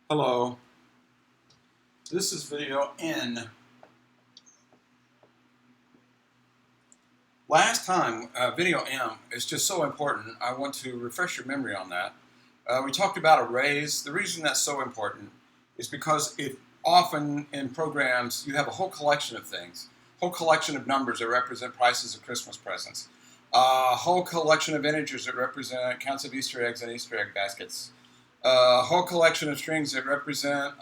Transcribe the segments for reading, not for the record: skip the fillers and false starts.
Hello, this is video N. Last time, video M is just so important. I want to refresh your memory on that. We talked about arrays. The reason that's so important is because often in programs you have a whole collection of things, whole collection of numbers that represent prices of Christmas presents, a whole collection of integers that represent counts of Easter eggs and Easter egg baskets, a whole collection of strings that represent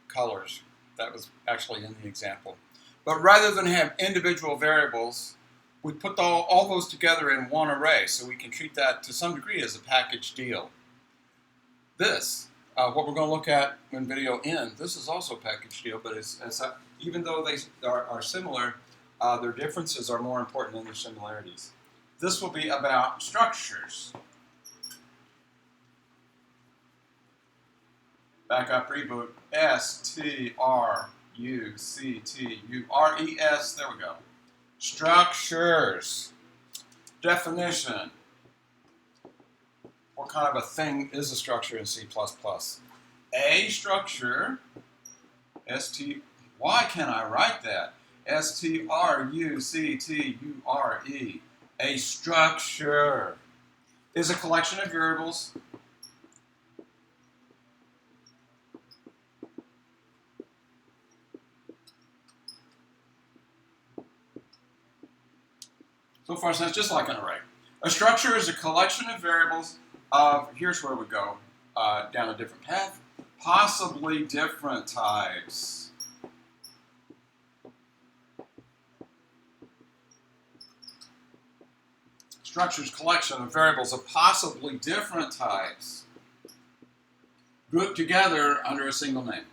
colors. That was actually in the example. But rather than have individual variables, we put all those together in one array, so we can treat that to some degree as a package deal. What we're going to look at in video N, this is also a package deal, but even though they are similar, their differences are more important than their similarities. This will be about structures. Backup reboot. S-T-R-U-C-T-U-R-E-S. There we go. Structures. Definition. What kind of a thing is a structure in C++? A structure, why can't I write that? S-T-R-U-C-T-U-R-E. A structure is a collection of variables so far, so it's just like an array. A structure is a collection of variables of, here's where we go, down a different path, possibly different types. Structure's collection of variables of possibly different types, grouped together under a single name.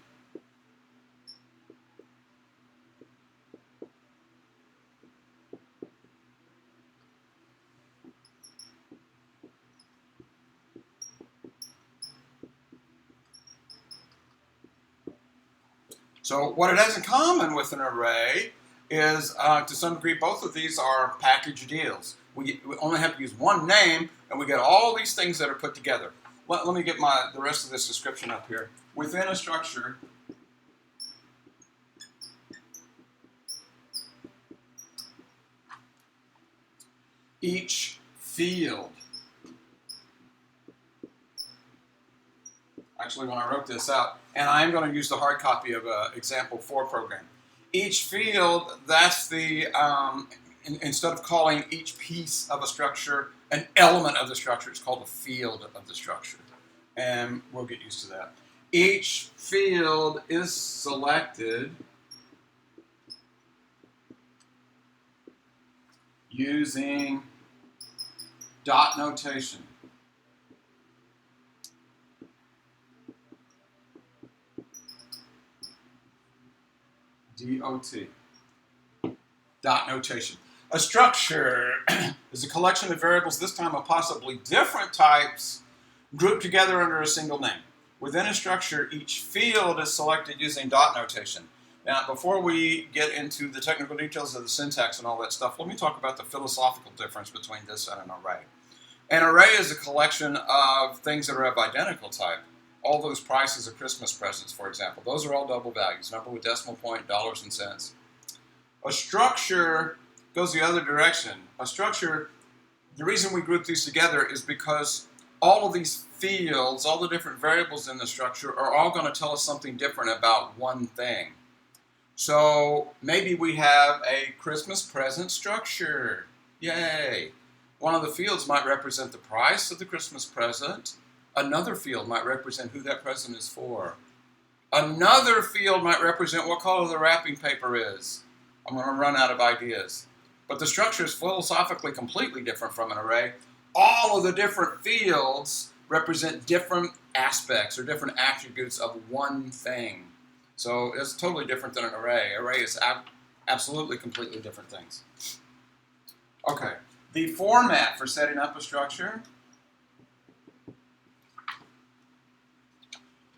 So what it has in common with an array is, to some degree, both of these are package deals. We only have to use one name, and we get all these things that are put together. Let me get the rest of this description up here. Within a structure, each field. Actually, when I wrote this out, and I'm going to use the hard copy of example 4 program. Each field, that's the, instead of calling each piece of a structure an element of the structure, it's called a field of the structure. And we'll get used to that. Each field is selected using dot notation. D-O-T. Dot notation. A structure is a collection of variables, this time of possibly different types, grouped together under a single name. Within a structure, each field is selected using dot notation. Now, before we get into the technical details of the syntax and all that stuff, let me talk about the philosophical difference between this and an array. An array is a collection of things that are of identical type. All those prices of Christmas presents, for example, those are all double values, number with decimal point, dollars and cents. A structure goes the other direction. A structure, the reason we group these together is because all of these fields, all the different variables in the structure are all going to tell us something different about one thing. So maybe we have a Christmas present structure. Yay! One of the fields might represent the price of the Christmas present. Another field might represent who that present is for. Another field might represent what color the wrapping paper is. I'm going to run out of ideas. But the structure is philosophically completely different from an array. All of the different fields represent different aspects or different attributes of one thing. So it's totally different than an array. Array is absolutely completely different things. Okay, the format for setting up a structure.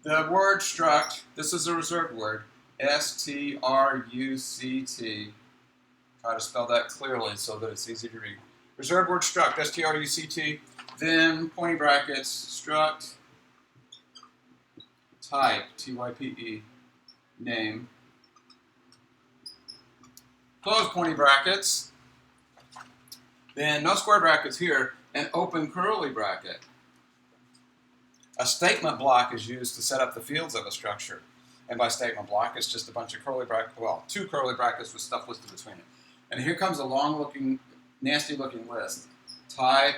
The word struct, this is a reserved word, S-T-R-U-C-T. Try to spell that clearly so that it's easy to read. Reserved word struct, S-T-R-U-C-T, then pointy brackets, struct, type, T-Y-P-E, name, close pointy brackets, then no square brackets here, and open curly bracket. A statement block is used to set up the fields of a structure. And by statement block, it's just a bunch of curly brackets, well, 2 curly brackets with stuff listed between it. And here comes a long-looking, nasty-looking list. Type,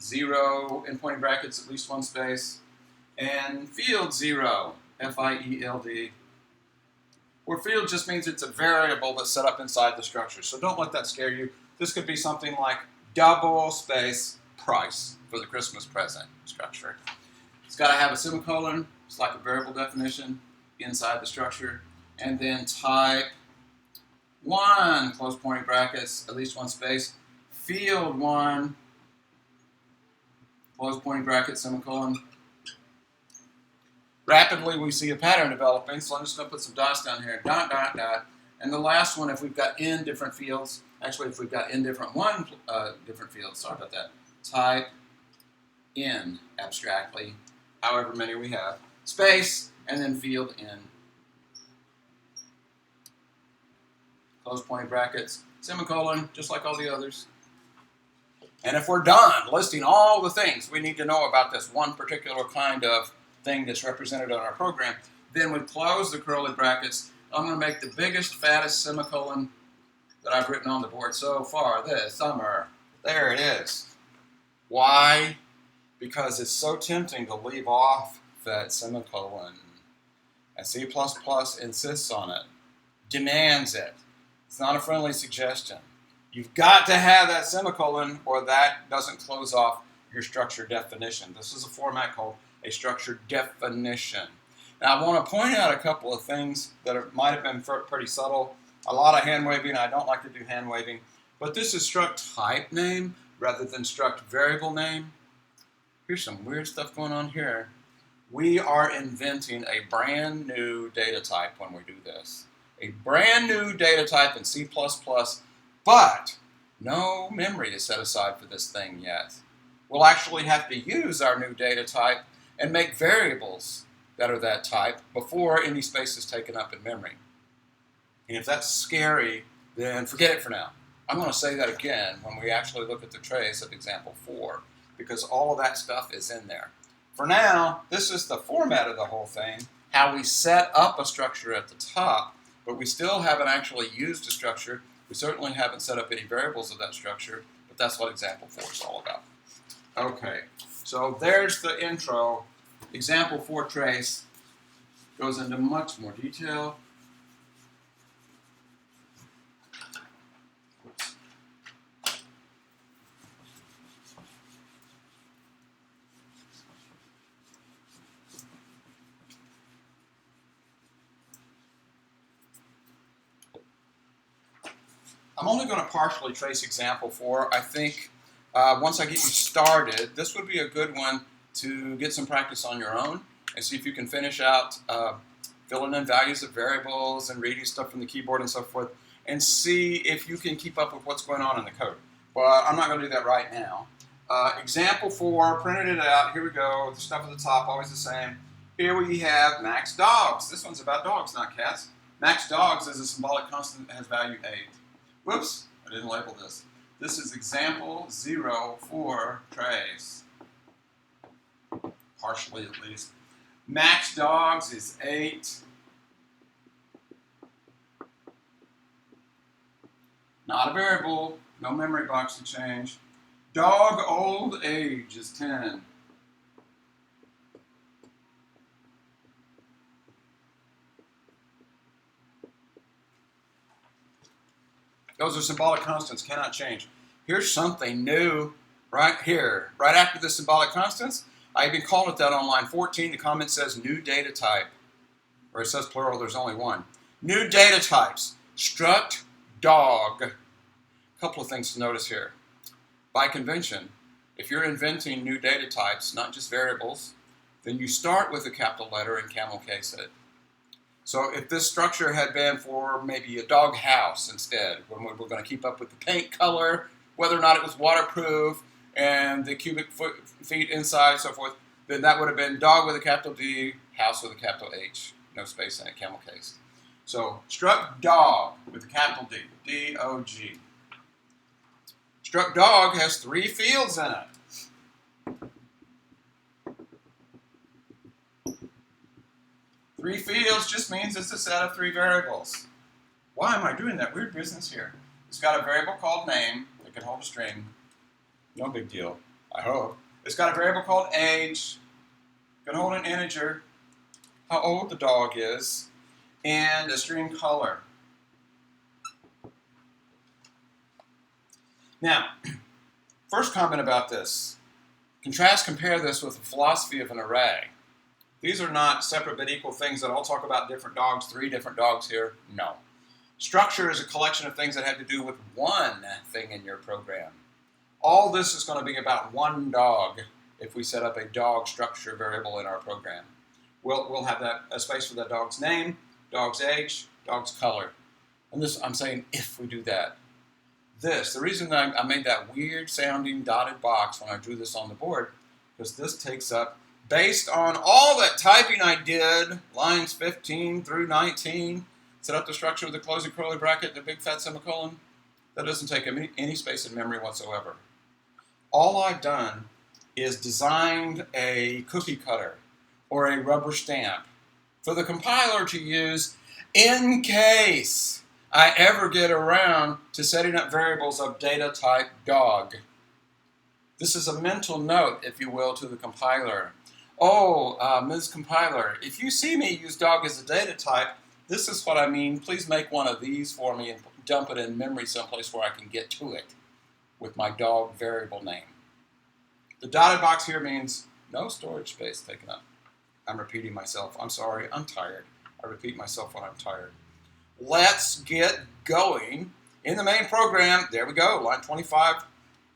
0, in pointy brackets, at least 1 space, and field 0, F-I-E-L-D, where field just means it's a variable that's set up inside the structure. So don't let that scare you. This could be something like double space price for the Christmas present structure. It's got to have a semicolon. It's like a variable definition inside the structure. And then type 1, close pointy brackets, at least 1 space, field 1, close pointy bracket, semicolon. Rapidly, we see a pattern developing, so I'm just going to put some dots down here, dot, dot, dot. And the last one, if we've got n different fields, actually, if we've got n different different fields, sorry about that, type n, abstractly, however many we have, space, and then field n. Close pointy brackets, semicolon, just like all the others. And if we're done listing all the things we need to know about this one particular kind of thing that's represented on our program, then we close the curly brackets. I'm going to make the biggest, fattest semicolon that I've written on the board so far this summer. There it is. Why? Because it's so tempting to leave off that semicolon. And C++ insists on it, demands it. It's not a friendly suggestion. You've got to have that semicolon or that doesn't close off your structure definition. This is a format called a structure definition. Now I want to point out a couple of things that might have been pretty subtle. A lot of hand waving. I don't like to do hand waving. But this is struct type name rather than struct variable name. Here's some weird stuff going on here. We are inventing a brand new data type when we do this. A brand new data type in C++, but no memory is set aside for this thing yet. We'll actually have to use our new data type and make variables that are that type before any space is taken up in memory. And if that's scary, then forget it for now. I'm going to say that again when we actually look at the trace of example 4, because all of that stuff is in there. For now, this is the format of the whole thing, how we set up a structure at the top, but we still haven't actually used a structure. We certainly haven't set up any variables of that structure, but that's what example 4 is all about. Okay, so there's the intro. Example 4 trace goes into much more detail. I'm only going to partially trace example 4. I think once I get you started, this would be a good one to get some practice on your own and see if you can finish out filling in values of variables and reading stuff from the keyboard and so forth, and see if you can keep up with what's going on in the code. But I'm not going to do that right now. Example 4, printed it out. Here we go. The stuff at the top, always the same. Here we have max dogs. This one's about dogs, not cats. Max dogs is a symbolic constant that has value 8. Whoops, I didn't label this. This is example 0 for trace. Partially at least. Max dogs is 8. Not a variable, no memory box to change. Dog old age is 10. Those are symbolic constants, cannot change. Here's something new right here. Right after the symbolic constants, I even called it that on line 14. The comment says new data type, or it says plural, there's only one. New data types, struct dog. A couple of things to notice here. By convention, if you're inventing new data types, not just variables, then you start with a capital letter and camel case it. So if this structure had been for maybe a dog house instead, when we were going to keep up with the paint color, whether or not it was waterproof, and the cubic feet inside, so forth, then that would have been dog with a capital D, house with a capital H, no space in it, camel case. So struct dog with a capital D, D-O-G. Struct dog has 3 fields in it. 3 fields just means it's a set of 3 variables. Why am I doing that weird business here? It's got a variable called name that can hold a string. No big deal, I hope. It's got a variable called age, can hold an integer, how old the dog is, and a string color. Now, first comment about this. Compare this with the philosophy of an array. These are not separate but equal things that all talk about different dogs, 3 different dogs here. No. Structure is a collection of things that have to do with one thing in your program. All this is going to be about one dog if we set up a dog structure variable in our program. We'll have a space for that dog's name, dog's age, dog's color. And this, I'm saying if we do that. The reason that I made that weird sounding dotted box when I drew this on the board, because this takes up, based on all that typing I did, lines 15 through 19, set up the structure with the closing curly bracket and a big fat semicolon, that doesn't take any space in memory whatsoever. All I've done is designed a cookie cutter or a rubber stamp for the compiler to use in case I ever get around to setting up variables of data type dog. This is a mental note, if you will, to the compiler. Oh, Ms. Compiler, if you see me use dog as a data type, this is what I mean. Please make one of these for me and dump it in memory someplace where I can get to it with my dog variable name. The dotted box here means no storage space taken up. I'm repeating myself. I'm sorry, I'm tired. I repeat myself when I'm tired. Let's get going in the main program. There we go, line 25.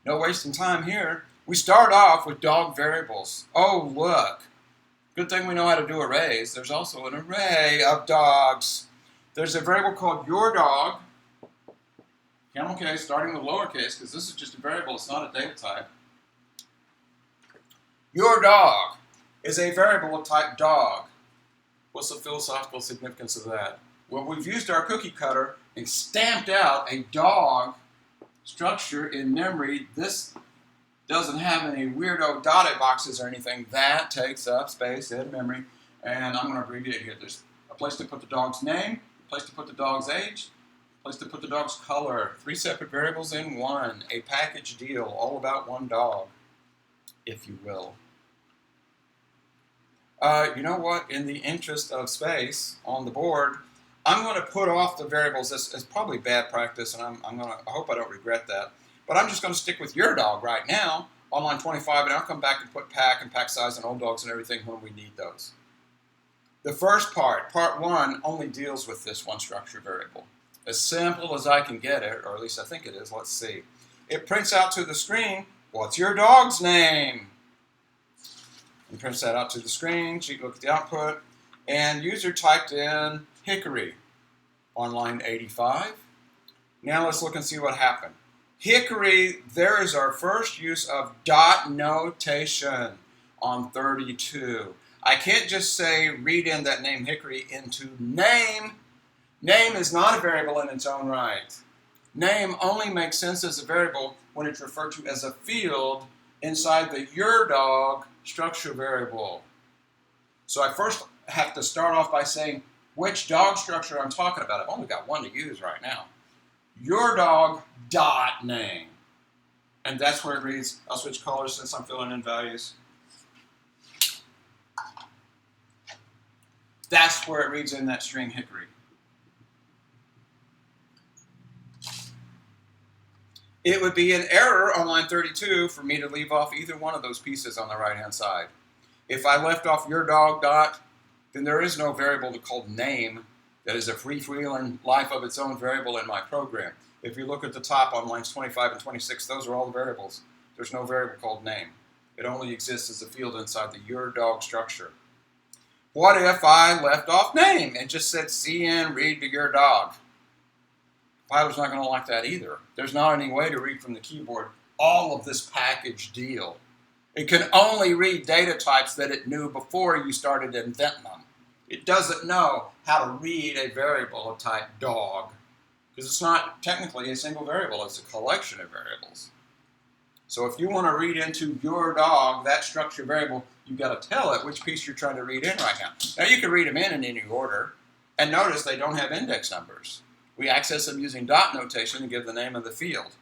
No wasting time here. We start off with dog variables. Oh, look. Good thing we know how to do arrays. There's also an array of dogs. There's a variable called your dog. Camel case, starting with lowercase, because this is just a variable. It's not a data type. Your dog is a variable of type dog. What's the philosophical significance of that? Well, we've used our cookie cutter and stamped out a dog structure in memory. This doesn't have any weirdo dotted boxes or anything. That takes up space in memory. And I'm going to abbreviate here. There's a place to put the dog's name, a place to put the dog's age, a place to put the dog's color. 3 separate variables in one. A package deal, all about one dog, if you will. You know what? In the interest of space on the board, I'm going to put off the variables. This is probably bad practice, and I hope I don't regret that. But I'm just going to stick with your dog right now on line 25, and I'll come back and put pack and pack size and old dogs and everything when we need those. The first part 1, only deals with this one structure variable. As simple as I can get it, or at least I think it is. Let's see. It prints out to the screen, what's your dog's name? And prints that out to the screen. So you look at the output, and user typed in Hickory on line 85. Now let's look and see what happened. Hickory, there is our first use of dot notation on 32. I can't just say read in that name Hickory into name. Name is not a variable in its own right. Name only makes sense as a variable when it's referred to as a field inside the your dog structure variable. So I first have to start off by saying which dog structure I'm talking about. I've only got one to use right now. Your dog dot name. And that's where it reads. I'll switch colors since I'm filling in values. That's where it reads in that string Hickory. It would be an error on line 32 for me to leave off either one of those pieces on the right-hand side. If I left off your dog dot, then there is no variable called name that is a freewheeling life of its own variable in my program. If you look at the top on lines 25 and 26, those are all the variables. There's no variable called name. It only exists as a field inside the your dog structure. What if I left off name and just said CN read to your dog? Compiler's not going to like that either. There's not any way to read from the keyboard all of this package deal. It can only read data types that it knew before you started inventing them. It doesn't know how to read a variable of type dog, because it's not technically a single variable, it's a collection of variables. So if you want to read into your dog, that structure variable, you've got to tell it which piece you're trying to read in right now. Now you can read them in any order, and notice they don't have index numbers. We access them using dot notation to give the name of the field.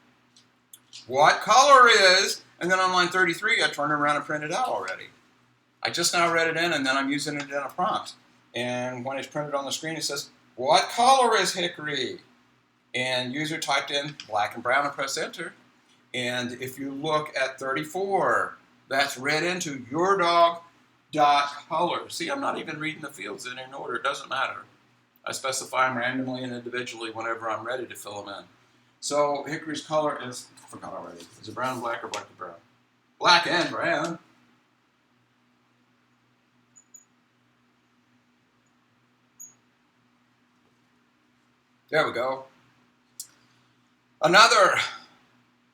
What color is, and then on line 33, I turned it around and printed it out already. I just now read it in, and then I'm using it in a prompt. And when it's printed on the screen, it says, what color is hickory? And user typed in black and brown and press enter. And if you look at 34, that's read into your dog dot color. See, I'm not even reading the fields in order. It doesn't matter. I specify them randomly and individually whenever I'm ready to fill them in. So hickory's color is, I forgot already, is it brown, black, or black to brown? Black and brown. There we go. Another,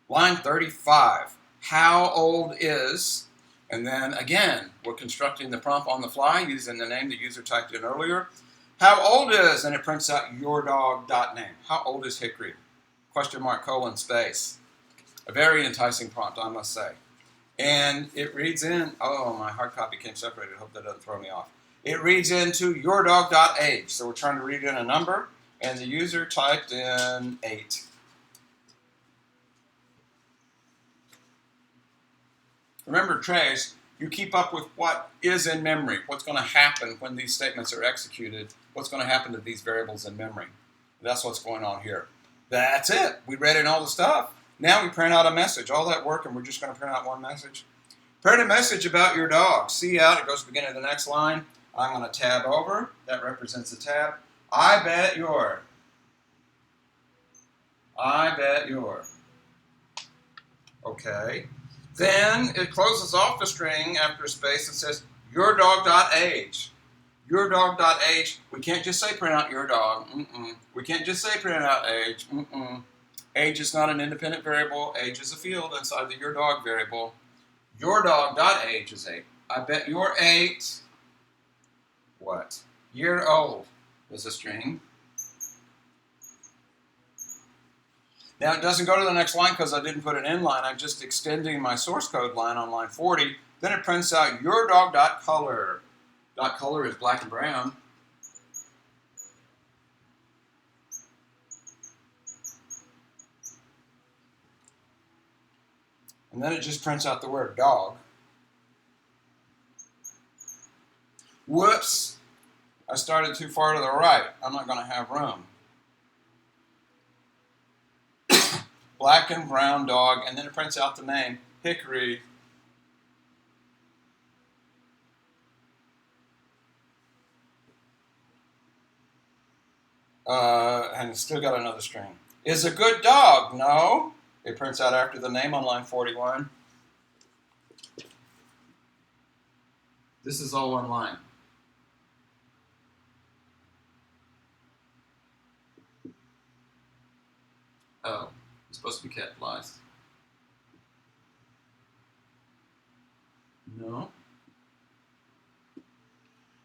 line 35. How old is, and then again, we're constructing the prompt on the fly using the name the user typed in earlier. How old is, and it prints out your dog.name. How old is hickory? Question mark, colon, space. A very enticing prompt, I must say. And it reads in, oh, my hard copy came separated. Hope that doesn't throw me off. It reads into your dog.age. So we're trying to read in a number, and the user typed in 8. Remember, trays, you keep up with what is in memory, what's going to happen when these statements are executed, what's going to happen to these variables in memory. That's what's going on here. That's it. We read in all the stuff. Now we print out a message. All that work, and we're just going to print out one message. Print a message about your dog. See out. It goes to the beginning of the next line. I'm going to tab over. That represents a tab. I bet you're. Okay. Then it closes off the string after a space and says, your dog.age. Your dog.age. We can't just say print out your dog. We can't just say print out age. Age is not an independent variable. Age is a field inside the your dog variable. Your dog.age is 8. I bet you're 8. What? Year old is a string. Now it doesn't go to the next line because I didn't put an end line. I'm just extending my source code line on line 40. Then it prints out your dog.color. .color is black and brown. And then it just prints out the word dog. Whoops! I started too far to the right. I'm not going to have room. Black and brown dog, and then it prints out the name, hickory. And it's still got another string. Is a good dog? No. It prints out after the name on line 41. This is all one line. Oh, it's supposed to be capitalized. No.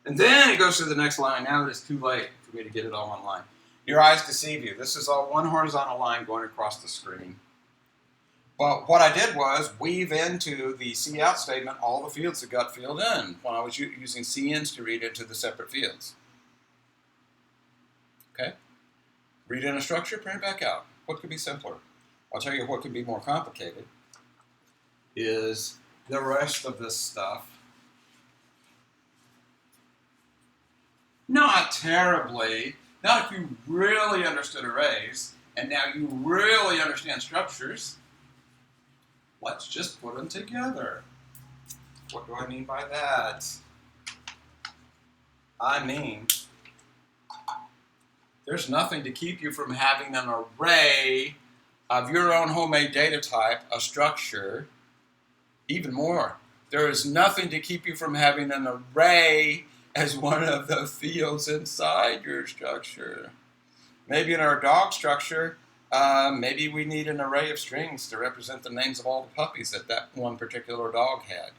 And then it goes to the next line. Now that it's too late for me to get it all on line. Your eyes deceive you. This is all one horizontal line going across the screen. But what I did was weave into the cout statement all the fields that got filled in when I was using cins to read into the separate fields. Okay? Read in a structure, print it back out. What could be simpler? I'll tell you what could be more complicated is the rest of this stuff. Not terribly. Not if you really understood arrays, and now you really understand structures. Let's just put them together. What do I mean by that? I mean, there's nothing to keep you from having an array of your own homemade data type, a structure. Even more, there is nothing to keep you from having an array as one of the fields inside your structure. Maybe in our dog structure, Maybe we need an array of strings to represent the names of all the puppies that that one particular dog had.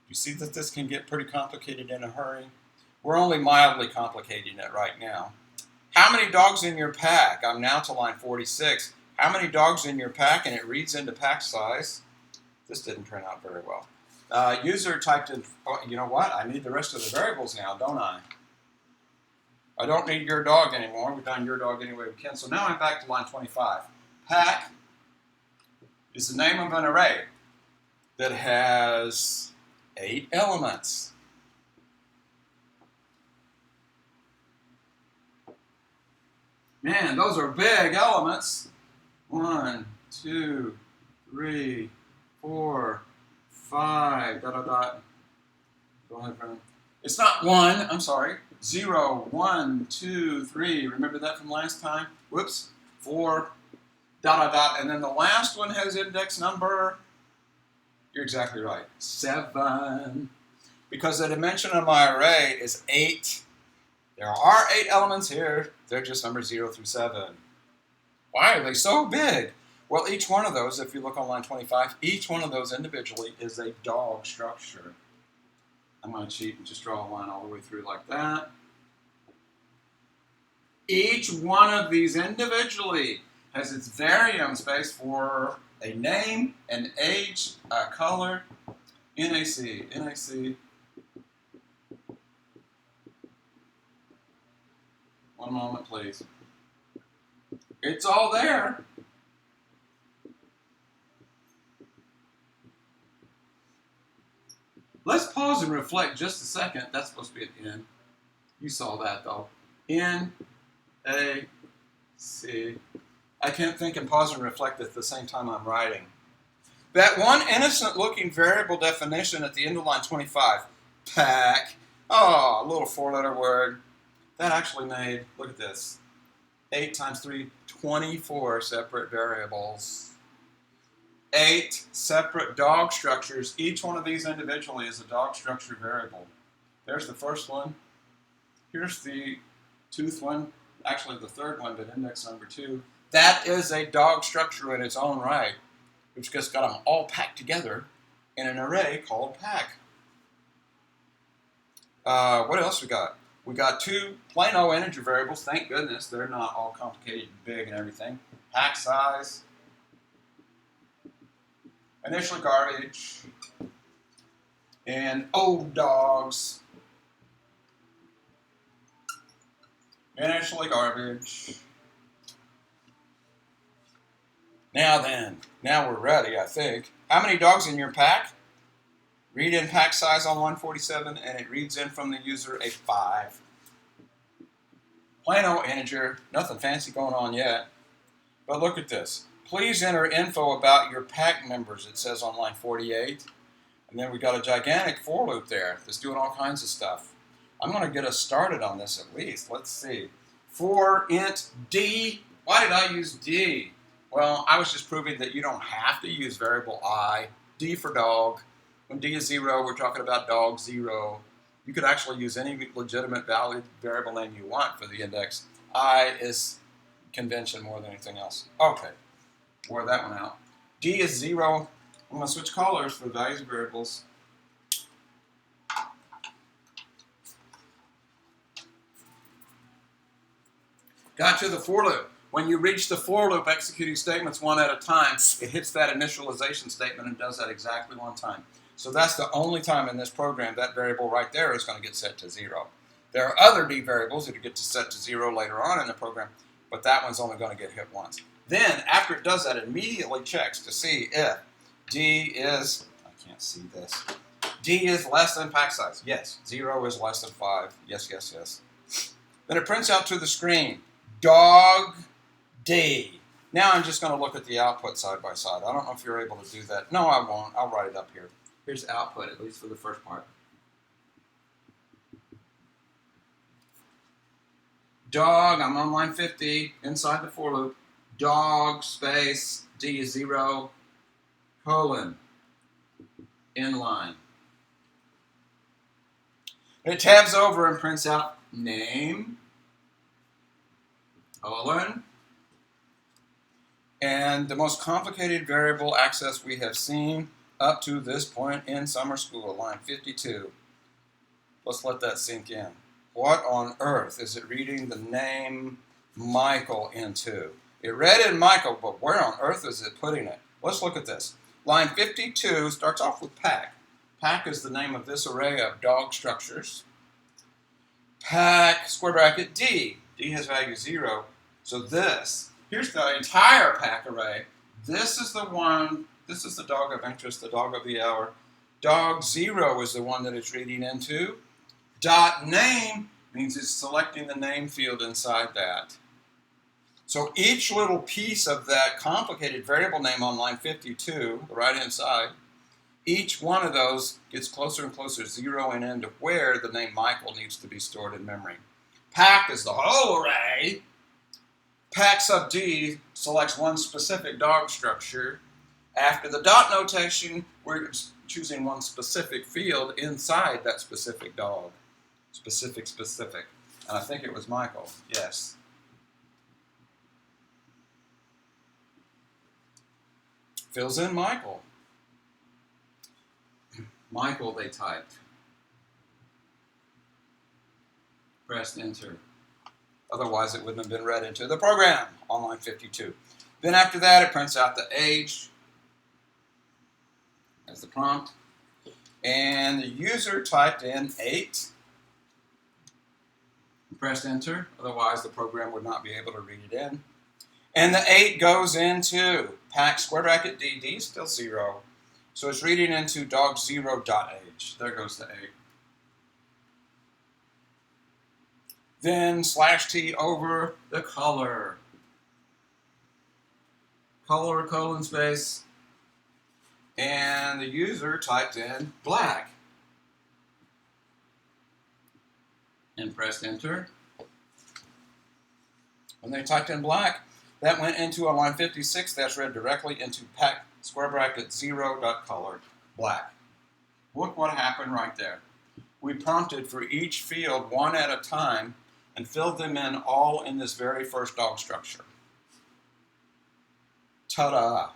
You see that this can get pretty complicated in a hurry? We're only mildly complicating it right now. How many dogs in your pack? I'm now to line 46. How many dogs in your pack? And it reads into pack size. This didn't turn out very well. User typed in, oh, you know what? I need the rest of the variables now, don't I? I don't need your dog anymore. We've done your dog any way we can. So now I'm back to line 25. Pack is the name of an array that has 8 elements. Man, those are big elements. 1, 2, 3, 4, 5, dot, dot, dot. Go ahead, Brennan. It's not 1, I'm sorry. 0, 1, 2, 3. Remember that from last time? Whoops. 4, dot, dot, dot. And then the last one has index number. You're exactly right. 7. Because the dimension of my array is 8. There are 8 elements here. They're just numbers 0 through 7. Why are they so big? Well, each one of those, if you look on line 25, each one of those individually is a dog structure. I'm going to cheat and just draw a line all the way through like that. Each one of these individually has its variant space for a name, an age, a color, NAC. One moment, please. It's all there. Let's pause and reflect just a second. That's supposed to be at the end. You saw that, though. NAC. I can't think and pause and reflect at the same time I'm writing. That one innocent-looking variable definition at the end of line 25, pack. Oh, a little 4-letter word. That actually made, look at this, 8 times 3, 24 separate variables. 8 separate dog structures. Each one of these individually is a dog structure variable. There's the first one. Here's the 2nd one. Actually, the 3rd one, but index number 2. That is a dog structure in its own right. We've just got them all packed together in an array called pack. What else we got? We got 2 plain old integer variables. Thank goodness they're not all complicated and big and everything. Pack size. Initially garbage. And old dogs. Initially garbage. Now then, now we're ready, I think. How many dogs in your pack? Read in pack size on 147, and it reads in from the user a 5. Plain old integer, nothing fancy going on yet. But look at this. Please enter info about your pack members, it says on line 48. And then we got a gigantic for loop there that's doing all kinds of stuff. I'm going to get us started on this at least. Let's see. For int d. Why did I use d? Well, I was just proving that you don't have to use variable I. D for dog. When d is 0, we're talking about dog 0. You could actually use any legitimate valid variable name you want for the index. I is convention more than anything else. Okay, wore that one out. D is 0. I'm going to switch colors for values of variables. Got to the for loop. When you reach the for loop executing statements one at a time, it hits that initialization statement and does that exactly one time. So that's the only time in this program that variable right there is going to get set to 0. There are other d variables that get to set to 0 later on in the program, but that one's only going to get hit once. Then, after it does that, it immediately checks to see if d is, I can't see this, d is less than pack size. Yes. 0 is less than 5. Yes, yes, yes. Then it prints out to the screen, dog d. Now I'm just going to look at the output side by side. I don't know if you're able to do that. No, I won't. I'll write it up here. Here's output, at least for the first part. Dog, I'm on line 50, inside the for loop. Dog, space, d is 0, colon, inline. It tabs over and prints out name, colon, And the most complicated variable access we have seen up to this point in summer school, line 52. Let's let that sink in. What on earth is it reading the name Michael into? It read in Michael, but where on earth is it putting it? Let's look at this. Line 52 starts off with pack. Pack is the name of this array of dog structures. Pack, square bracket, D. D has value 0. So here's the entire pack array. This is the dog of interest, the dog of the hour. Dog 0 is the one that it's reading into. Dot name means it's selecting the name field inside that. So each little piece of that complicated variable name on line 52, the right-hand side, each one of those gets closer and closer, zeroing into where the name Michael needs to be stored in memory. Pack is the whole array. Pack sub D selects one specific dog structure. After the dot notation, we're choosing one specific field inside that specific dog. Specific. And I think it was Michael. Yes. Fills in Michael. Michael, they typed. Pressed enter. Otherwise, it wouldn't have been read into the program on line 52. Then after that, it prints out the age as the prompt. And the user typed in 8. Pressed enter. Otherwise, the program would not be able to read it in. And the 8 goes into pack square bracket D. D is still 0. So it's reading into dog 0.age. There goes the 8. Then /T over the color. Color, colon space. And the user typed in black. And pressed enter. When they typed in black, that went into a line 56. That's read directly into pack square bracket 0.color black. Look what happened right there. We prompted for each field one at a time and filled them in all in this very first dog structure. Ta-da!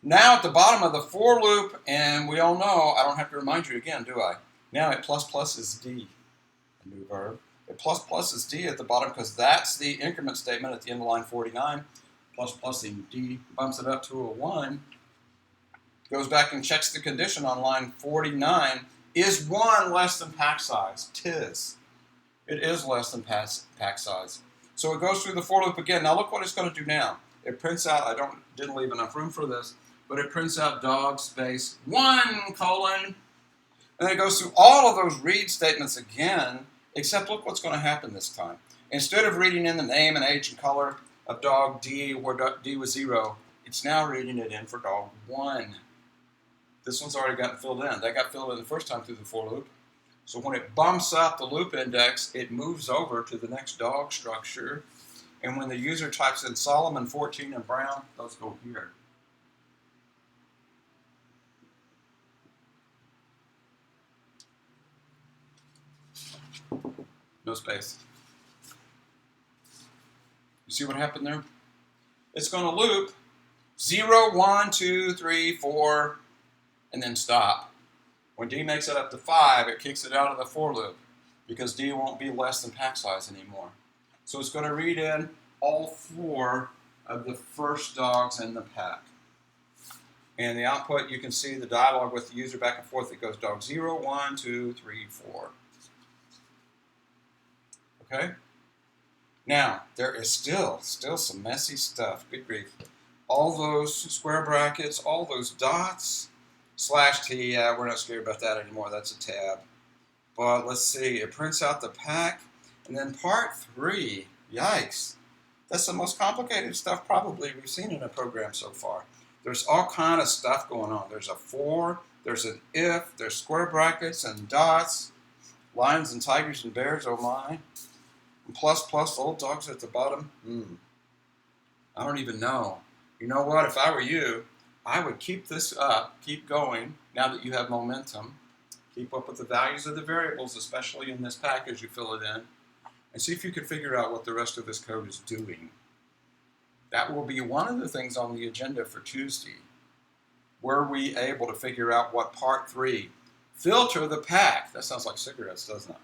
Now at the bottom of the for loop, and we all know, I don't have to remind you again, do I? Now at plus is D, a new verb. At plus is D at the bottom because that's the increment statement at the end of line 49. Plus in D bumps it up to a 1. Goes back and checks the condition on line 49. Is 1 less than pack size? Tis. It is less than pack size. So it goes through the for loop again. Now look what it's going to do now. It prints out, didn't leave enough room for this, but it prints out dog space 1 colon. And then it goes through all of those read statements again, except look what's going to happen this time. Instead of reading in the name and age and color of dog D, where D was 0, it's now reading it in for dog 1. This one's already gotten filled in. That got filled in the first time through the for loop. So when it bumps up the loop index, it moves over to the next dog structure. And when the user types in Solomon 14 and Brown, those go here. No space. You see what happened there? It's going to loop 0, 1, 2, 3, 4, and then stop. When D makes it up to 5, it kicks it out of the for loop because D won't be less than pack size anymore. So it's going to read in all 4 of the first dogs in the pack. And the output, you can see the dialogue with the user back and forth. It goes dog 0, 1, 2, 3, 4. Okay? Now, there is still some messy stuff. Good grief. All those square brackets, all those dots, /T, yeah, we're not scared about that anymore. That's a tab. But let's see. It prints out the pack. And then part 3, yikes. That's the most complicated stuff probably we've seen in a program so far. There's all kind of stuff going on. There's a for, there's an if, there's square brackets and dots, lions and tigers and bears, oh my. And plus, old dogs at the bottom. I don't even know. You know what? If I were you, I would keep this up, keep going, now that you have momentum. Keep up with the values of the variables, especially in this package you fill it in, and see if you can figure out what the rest of this code is doing. That will be one of the things on the agenda for Tuesday. Were we able to figure out what part 3, filter the pack? That sounds like cigarettes, doesn't it?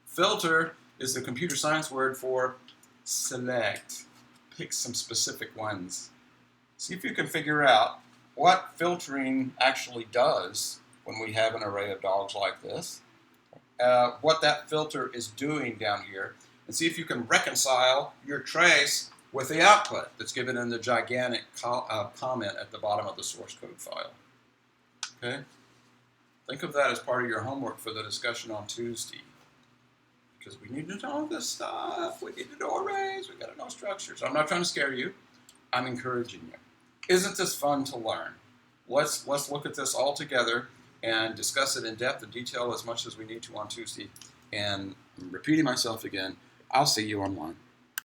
Filter is the computer science word for select. Pick some specific ones. See if you can figure out what filtering actually does when we have an array of dogs like this, what that filter is doing down here, and see if you can reconcile your trace with the output that's given in the gigantic comment at the bottom of the source code file. Okay? Think of that as part of your homework for the discussion on Tuesday. Because we need to know this stuff. We need to know arrays. We got to know structures. I'm not trying to scare you. I'm encouraging you. Isn't this fun to learn? Let's look at this all together and discuss it in depth and detail as much as we need to on Tuesday. And I'm repeating myself again. I'll see you online.